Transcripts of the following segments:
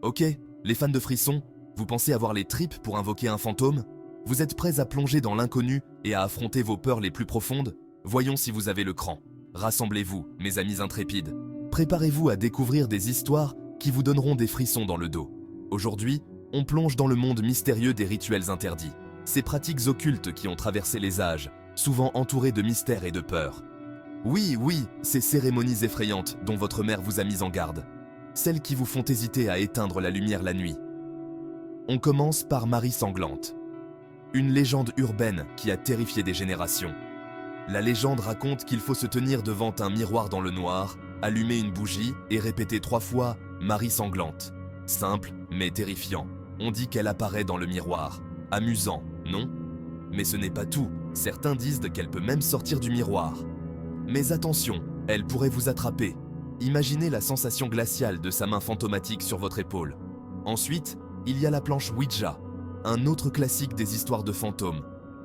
Ok, les fans de frissons, vous pensez avoir les tripes pour invoquer un fantôme? Vous êtes prêts à plonger dans l'inconnu et à affronter vos peurs les plus profondes? Voyons si vous avez le cran. Rassemblez-vous, mes amis intrépides. Préparez-vous à découvrir des histoires qui vous donneront des frissons dans le dos. Aujourd'hui, on plonge dans le monde mystérieux des rituels interdits. Ces pratiques occultes qui ont traversé les âges, souvent entourées de mystères et de peurs. Oui, ces cérémonies effrayantes dont votre mère vous a mis en garde. Celles qui vous font hésiter à éteindre la lumière la nuit. On commence par Marie Sanglante. Une légende urbaine qui a terrifié des générations. La légende raconte qu'il faut se tenir devant un miroir dans le noir, allumer une bougie et répéter 3 fois « Marie Sanglante ». Simple, mais terrifiant. On dit qu'elle apparaît dans le miroir. Amusant, non? Mais ce n'est pas tout. Certains disent qu'elle peut même sortir du miroir. Mais attention, elle pourrait vous attraper. Imaginez la sensation glaciale de sa main fantomatique sur votre épaule. Ensuite, il y a la planche Ouija, un autre classique des histoires de fantômes.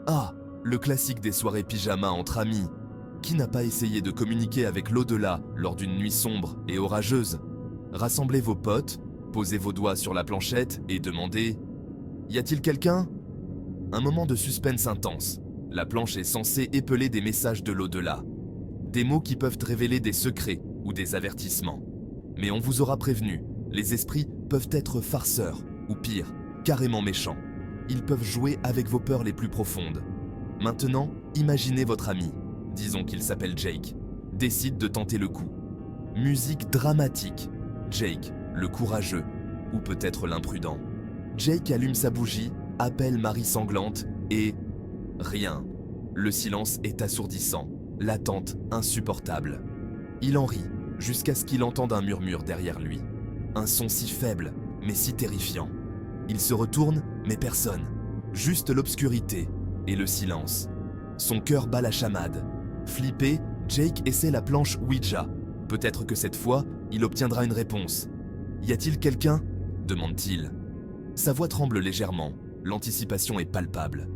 Ah, le classique des soirées pyjama entre amis. Qui n'a pas essayé de communiquer avec l'au-delà lors d'une nuit sombre et orageuse? Rassemblez vos potes, posez vos doigts sur la planchette et demandez « Y a-t-il quelqu'un ?» Un moment de suspense intense. La planche est censée épeler des messages de l'au-delà. Des mots qui peuvent révéler des secrets ou des avertissements. Mais on vous aura prévenu, les esprits peuvent être farceurs, ou pire, carrément méchants. Ils peuvent jouer avec vos peurs les plus profondes. Maintenant, imaginez votre ami, disons qu'il s'appelle Jake, décide de tenter le coup. Musique dramatique. Jake, le courageux, ou peut-être l'imprudent. Jake allume sa bougie, appelle Marie Sanglante et... rien. Le silence est assourdissant, l'attente insupportable. Il en rit, jusqu'à ce qu'il entende un murmure derrière lui. Un son si faible, mais si terrifiant. Il se retourne, mais personne. Juste l'obscurité et le silence. Son cœur bat la chamade. Flippé, Jake essaie la planche Ouija. Peut-être que cette fois, il obtiendra une réponse. « Y a-t-il quelqu'un » demande-t-il. Sa voix tremble légèrement, l'anticipation est palpable.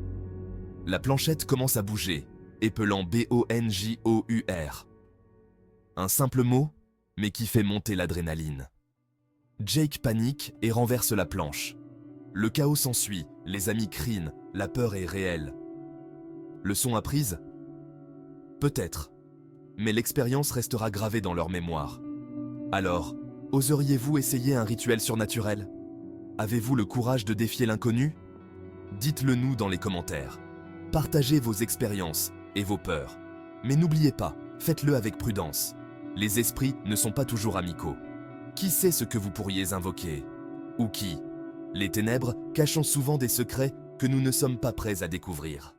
La planchette commence à bouger, épelant B-O-N-J-O-U-R. Un simple mot, mais qui fait monter l'adrénaline. Jake panique et renverse la planche. Le chaos s'ensuit, les amis crient, la peur est réelle. Leçon apprise? Peut-être, mais l'expérience restera gravée dans leur mémoire. Alors, oseriez-vous essayer un rituel surnaturel? Avez-vous le courage de défier l'inconnu? Dites-le nous dans les commentaires. Partagez vos expériences et vos peurs. Mais n'oubliez pas, faites-le avec prudence. Les esprits ne sont pas toujours amicaux. Qui sait ce que vous pourriez invoquer? Ou qui? Les ténèbres cachent souvent des secrets que nous ne sommes pas prêts à découvrir.